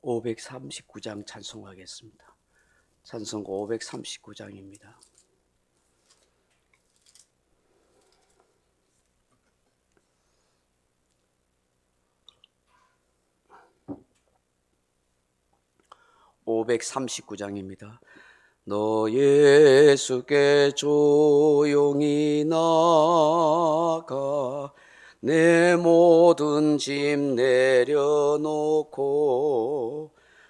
539장 찬송하겠습니다. 찬송가 539장입니다. (539장입니다) 너 예수께 조용히 나가 내 모든 짐 내려놓고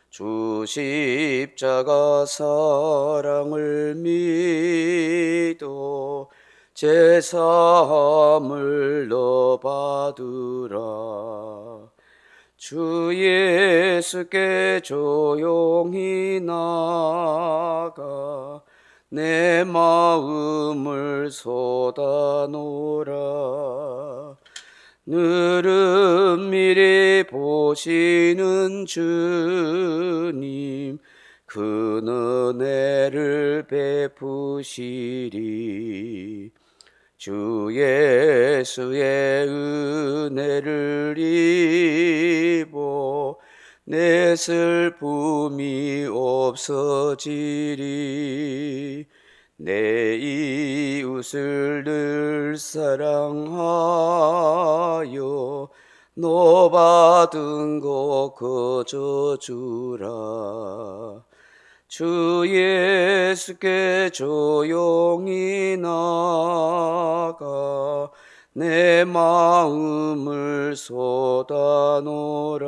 주 십자가 사랑을 믿어 제사함을 너 받으라. 주 예수께 조용히 나가 내 마음을 쏟아놓으라. 느릅미리 보시는 주님 그 은혜를 베푸시리. 주 예수의 은혜를 입어 내 슬픔이 없어지리. 내 이웃을 늘 사랑하여 너 받은 것 거저 주라. 주 예수께 조용히 나가 내 마음을 쏟아놓으라.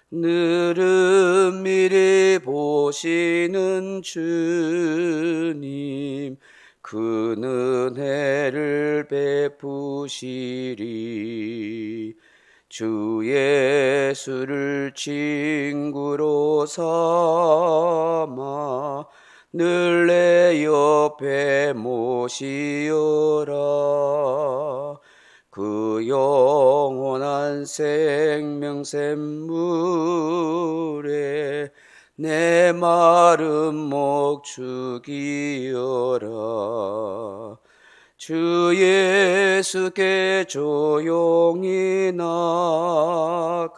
느릅미리 보시는 주님 그 은혜를 베푸시리. 주 예수를 친구로 삼아 늘 내 옆에 모시어라. 그 영원한 생명샘물에 내 마른 목 죽이어라. 주 예수께 조용히 나가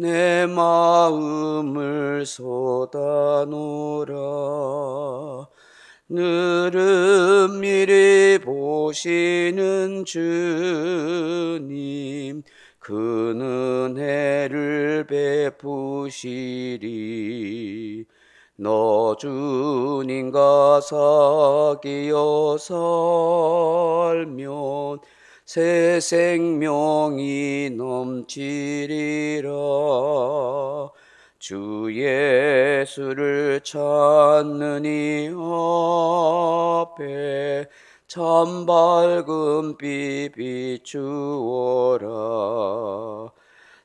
내 마음을 쏟아놓으라. 느릅미리 보시는 주님 그 은혜를 베푸시리. 너 주님과 사귀어 살면 새 생명이 넘치리라. 주 예수를 찾는 이 앞에 참 밝은 빛 비추어라.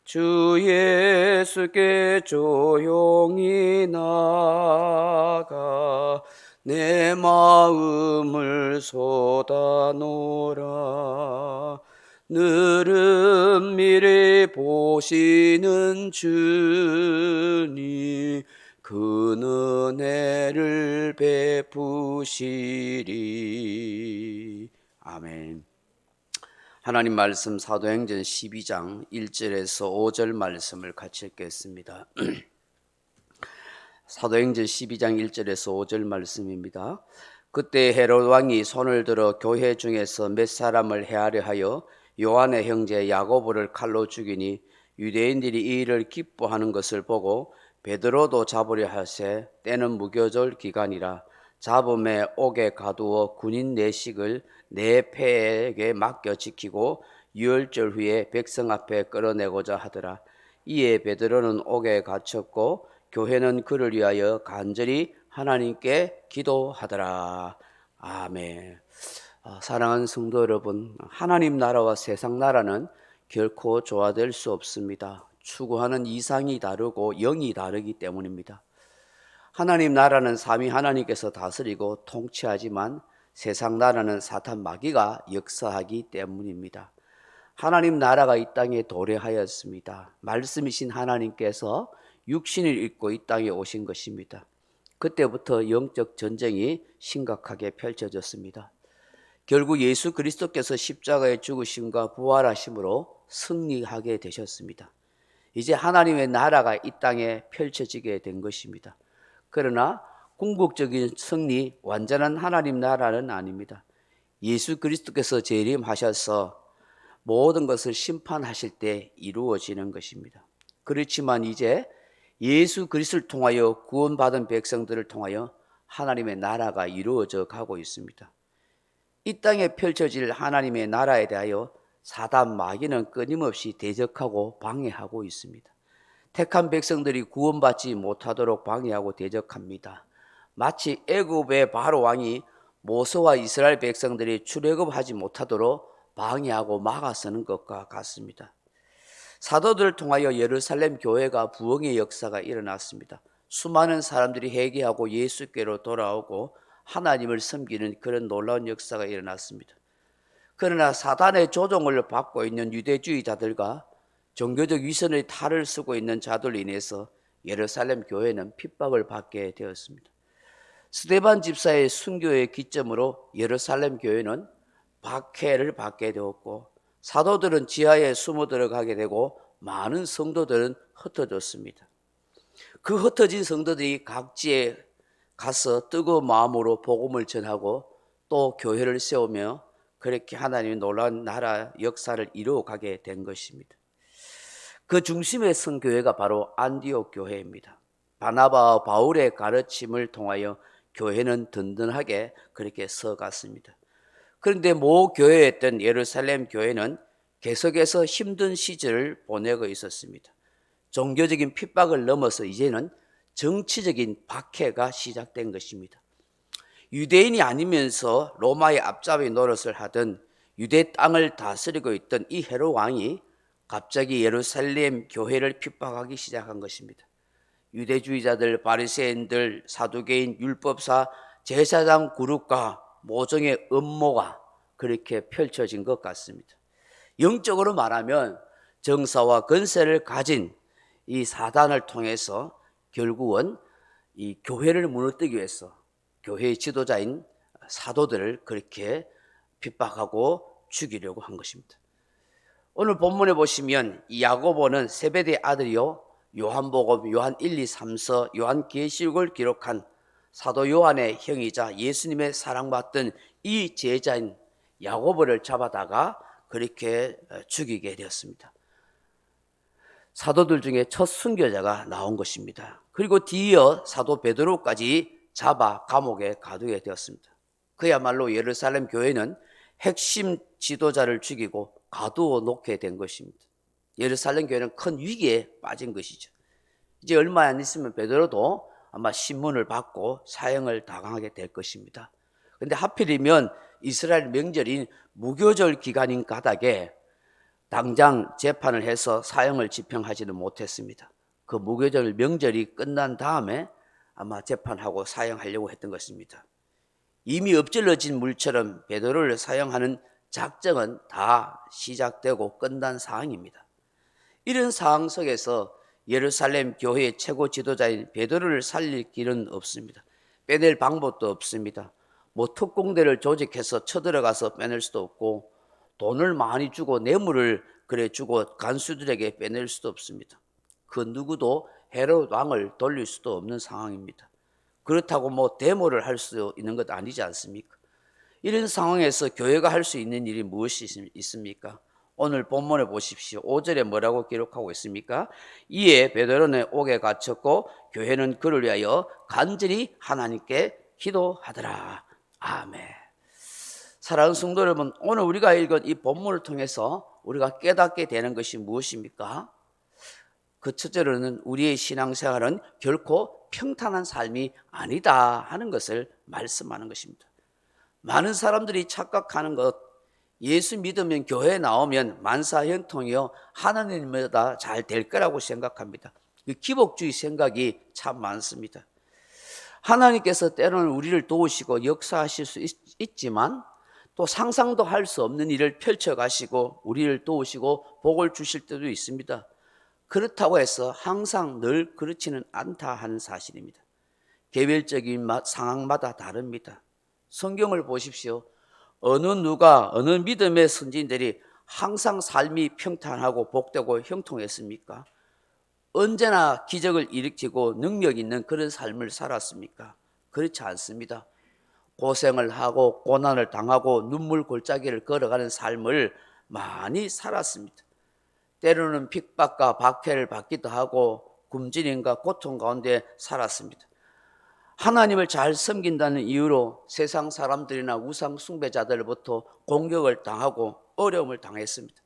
주 예수께 조용히 나가 내 마음을 쏟아놓으라. 느릅미리 보시는 주님 그 은혜를 베푸시리. 아멘. 하나님 말씀 사도행전 12장 1절에서 5절 말씀을 같이 읽겠습니다. 사도행전 12장 1절에서 5절 말씀입니다. 그때 헤롯 왕이 손을 들어 교회 중에서 몇 사람을 해하려 하여 요한의 형제 야고보를 칼로 죽이니 유대인들이 이 일을 기뻐하는 것을 보고 베드로도 잡으려 하세 때는 무교절 기간이라 잡음에 옥에 가두어 군인 내식을 내 폐에게 맡겨 지키고 유월절 후에 백성 앞에 끌어내고자 하더라. 이에 베드로는 옥에 갇혔고 교회는 그를 위하여 간절히 하나님께 기도하더라. 아멘. 사랑하는 성도 여러분, 하나님 나라와 세상 나라는 결코 조화될 수 없습니다. 추구하는 이상이 다르고 영이 다르기 때문입니다. 하나님 나라는 삼위 하나님께서 다스리고 통치하지만 세상 나라는 사탄 마귀가 역사하기 때문입니다. 하나님 나라가 이 땅에 도래하였습니다. 말씀이신 하나님께서 육신을 입고 이 땅에 오신 것입니다. 그때부터 영적 전쟁이 심각하게 펼쳐졌습니다. 결국 예수 그리스도께서 십자가에 죽으심과 부활하심으로 승리하게 되셨습니다. 이제 하나님의 나라가 이 땅에 펼쳐지게 된 것입니다. 그러나 궁극적인 승리, 완전한 하나님 나라는 아닙니다. 예수 그리스도께서 재림하셔서 모든 것을 심판하실 때 이루어지는 것입니다. 그렇지만 이제 예수 그리스도를 통하여 구원받은 백성들을 통하여 하나님의 나라가 이루어져 가고 있습니다. 이 땅에 펼쳐질 하나님의 나라에 대하여 사단 마귀는 끊임없이 대적하고 방해하고 있습니다. 택한 백성들이 구원받지 못하도록 방해하고 대적합니다. 마치 애굽의 바로 왕이 모세와 이스라엘 백성들이 출애굽하지 못하도록 방해하고 막아서는 것과 같습니다. 사도들을 통하여 예루살렘 교회가 부흥의 역사가 일어났습니다. 수많은 사람들이 회개하고 예수께로 돌아오고 하나님을 섬기는 그런 놀라운 역사가 일어났습니다. 그러나 사단의 조종을 받고 있는 유대주의자들과 종교적 위선의 탈을 쓰고 있는 자들로 인해서 예루살렘 교회는 핍박을 받게 되었습니다. 스데반 집사의 순교의 기점으로 예루살렘 교회는 박해를 받게 되었고 사도들은 지하에 숨어 들어가게 되고 많은 성도들은 흩어졌습니다. 그 흩어진 성도들이 각지에 가서 뜨거운 마음으로 복음을 전하고 또 교회를 세우며 그렇게 하나님의 놀라운 나라 역사를 이루어가게 된 것입니다. 그 중심에 선 교회가 바로 안디옥 교회입니다. 바나바와 바울의 가르침을 통하여 교회는 든든하게 그렇게 서갔습니다. 그런데 모 교회였던 예루살렘 교회는 계속해서 힘든 시절을 보내고 있었습니다. 종교적인 핍박을 넘어서 이제는 정치적인 박해가 시작된 것입니다. 유대인이 아니면서 로마의 앞잡이 노릇을 하던 유대 땅을 다스리고 있던 이 헤롯 왕이 갑자기 예루살렘 교회를 핍박하기 시작한 것입니다. 유대주의자들, 바리새인들, 사두개인, 율법사, 제사장 그룹과 모종의 음모가 그렇게 펼쳐진 것 같습니다. 영적으로 말하면 정사와 권세를 가진 이 사단을 통해서 결국은 이 교회를 무너뜨리기 위해서 교회의 지도자인 사도들을 그렇게 핍박하고 죽이려고 한 것입니다. 오늘 본문에 보시면 이 야고보는 세베대의 아들이요 요한복음, 요한 1, 2, 3서, 요한계시록을 기록한 사도 요한의 형이자 예수님의 사랑받던 이 제자인 야고보를 잡아다가 그렇게 죽이게 되었습니다. 사도들 중에 첫 순교자가 나온 것입니다. 그리고 뒤이어 사도 베드로까지 잡아 감옥에 가두게 되었습니다. 그야말로 예루살렘 교회는 핵심 지도자를 죽이고 가두어 놓게 된 것입니다. 예루살렘 교회는 큰 위기에 빠진 것이죠. 이제 얼마 안 있으면 베드로도 아마 신문을 받고 사형을 당하게 될 것입니다. 그런데 하필이면 이스라엘 명절인 무교절 기간인 까닭에 당장 재판을 해서 사형을 집행하지는 못했습니다. 그 무교절 명절이 끝난 다음에 아마 재판하고 사형하려고 했던 것입니다. 이미 엎질러진 물처럼 베드로를 사형하는 작정은 다 시작되고 끝난 상황입니다. 이런 상황 속에서 예루살렘 교회의 최고 지도자인 베드로를 살릴 길은 없습니다. 빼낼 방법도 없습니다. 특공대를 조직해서 쳐들어가서 빼낼 수도 없고 돈을 많이 주고 뇌물을 주고 간수들에게 빼낼 수도 없습니다. 그 누구도 헤롯 왕을 돌릴 수도 없는 상황입니다. 그렇다고 데모를 할 수 있는 것 아니지 않습니까? 이런 상황에서 교회가 할 수 있는 일이 무엇이 있습니까? 오늘 본문에 보십시오. 5절에 뭐라고 기록하고 있습니까? 이에 베드로는 옥에 갇혔고 교회는 그를 위하여 간절히 하나님께 기도하더라. 아멘. 사랑하는 성도 여러분, 오늘 우리가 읽은 이 본문을 통해서 우리가 깨닫게 되는 것이 무엇입니까? 그 첫째로는 우리의 신앙생활은 결코 평탄한 삶이 아니다 하는 것을 말씀하는 것입니다. 많은 사람들이 착각하는 것, 예수 믿으면 교회에 나오면 만사형통이요 하나님보다 잘 될 거라고 생각합니다. 기복주의 생각이 참 많습니다. 하나님께서 때로는 우리를 도우시고 역사하실 수 있지만 또 상상도 할 수 없는 일을 펼쳐가시고 우리를 도우시고 복을 주실 때도 있습니다. 그렇다고 해서 항상 늘 그렇지는 않다 하는 사실입니다. 개별적인 상황마다 다릅니다. 성경을 보십시오. 어느 믿음의 선진들이 항상 삶이 평탄하고 복되고 형통했습니까? 언제나 기적을 일으키고 능력 있는 그런 삶을 살았습니까? 그렇지 않습니다. 고생을 하고 고난을 당하고 눈물 골짜기를 걸어가는 삶을 많이 살았습니다. 때로는 핍박과 박해를 받기도 하고 굶주림과 고통 가운데 살았습니다. 하나님을 잘 섬긴다는 이유로 세상 사람들이나 우상 숭배자들로부터 공격을 당하고 어려움을 당했습니다.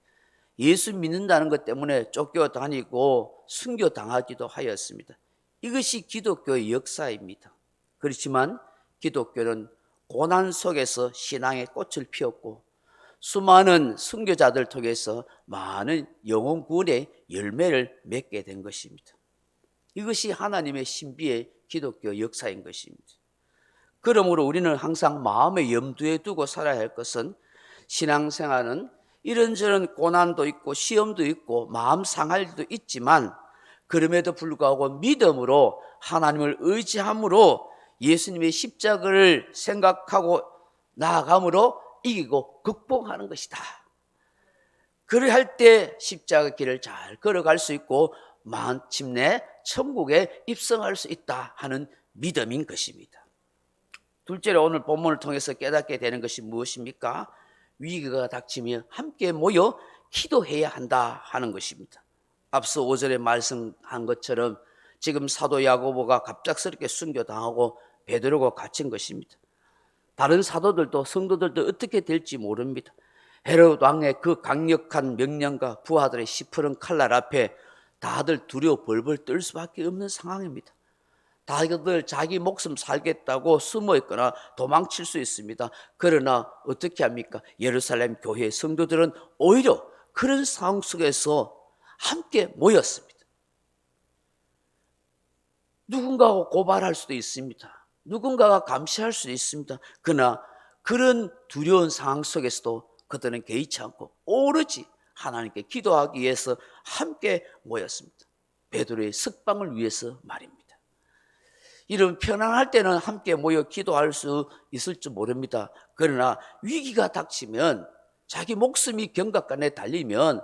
예수 믿는다는 것 때문에 쫓겨다니고 순교당하기도 하였습니다. 이것이 기독교의 역사입니다. 그렇지만 기독교는 고난 속에서 신앙의 꽃을 피웠고 수많은 순교자들 통해서 많은 영혼 구원의 열매를 맺게 된 것입니다. 이것이 하나님의 신비의 기독교 역사인 것입니다. 그러므로 우리는 항상 마음의 염두에 두고 살아야 할 것은 신앙생활은 이런저런 고난도 있고 시험도 있고 마음 상할 일도 있지만 그럼에도 불구하고 믿음으로 하나님을 의지함으로 예수님의 십자가를 생각하고 나아감으로 이기고 극복하는 것이다. 그럴 때 십자가 길을 잘 걸어갈 수 있고 마침내 천국에 입성할 수 있다 하는 믿음인 것입니다. 둘째로 오늘 본문을 통해서 깨닫게 되는 것이 무엇입니까? 위기가 닥치면 함께 모여 기도해야 한다 하는 것입니다. 앞서 5절에 말씀한 것처럼 지금 사도 야고보가 갑작스럽게 순교당하고 베드로가 갇힌 것입니다. 다른 사도들도 성도들도 어떻게 될지 모릅니다. 헤롯 왕의 그 강력한 명령과 부하들의 시퍼런 칼날 앞에 다들 두려워 벌벌 떨 수밖에 없는 상황입니다. 다들 자기 목숨 살겠다고 숨어 있거나 도망칠 수 있습니다. 그러나 어떻게 합니까? 예루살렘 교회 성도들은 오히려 그런 상황 속에서 함께 모였습니다. 누군가가 고발할 수도 있습니다. 누군가가 감시할 수도 있습니다. 그러나 그런 두려운 상황 속에서도 그들은 개의치 않고 오로지 하나님께 기도하기 위해서 함께 모였습니다. 베드로의 석방을 위해서 말입니다. 이런 편안할 때는 함께 모여 기도할 수 있을지 모릅니다. 그러나 위기가 닥치면 자기 목숨이 경각간에 달리면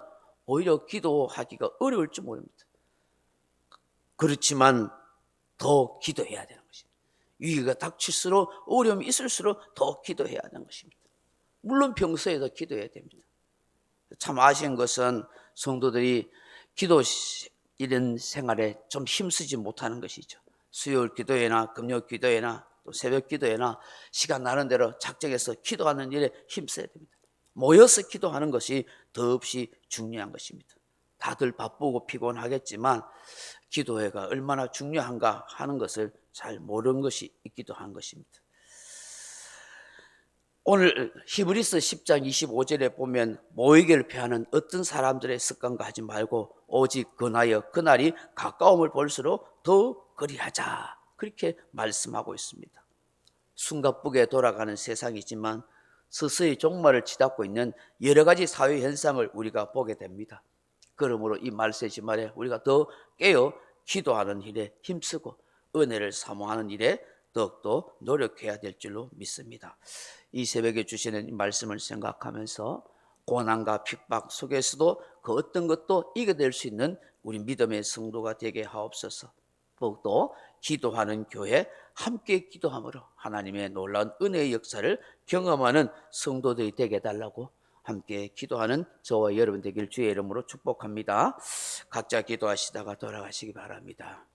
오히려 기도하기가 어려울지 모릅니다. 그렇지만 더 기도해야 되는 것입니다. 위기가 닥칠수록 어려움이 있을수록 더 기도해야 하는 것입니다. 물론 평소에도 기도해야 됩니다. 참 아쉬운 것은 성도들이 기도 이런 생활에 좀 힘쓰지 못하는 것이죠. 수요일 기도회나 금요일 기도회나 또 새벽 기도회나 시간 나는 대로 작정해서 기도하는 일에 힘써야 됩니다. 모여서 기도하는 것이 더없이 중요한 것입니다. 다들 바쁘고 피곤하겠지만 기도회가 얼마나 중요한가 하는 것을 잘 모르는 것이 있기도 한 것입니다. 오늘 히브리서 10장 25절에 보면 모이기를 피하는 어떤 사람들의 습관과 하지 말고 오직 근하여 그날이 가까움을 볼수록 더 그리하자, 그렇게 말씀하고 있습니다. 숨가쁘게 돌아가는 세상이지만 서서히 종말을 치닫고 있는 여러 가지 사회 현상을 우리가 보게 됩니다. 그러므로 이 말세지 말에 우리가 더 깨어 기도하는 일에 힘쓰고 은혜를 사모하는 일에 더욱더 노력해야 될 줄로 믿습니다. 이 새벽에 주시는 말씀을 생각하면서 고난과 핍박 속에서도 그 어떤 것도 이겨낼 수 있는 우리 믿음의 성도가 되게 하옵소서. 더욱더 기도하는 교회, 함께 기도함으로 하나님의 놀라운 은혜의 역사를 경험하는 성도들이 되게 해달라고 함께 기도하는 저와 여러분 되길 주의 이름으로 축복합니다. 각자 기도하시다가 돌아가시기 바랍니다.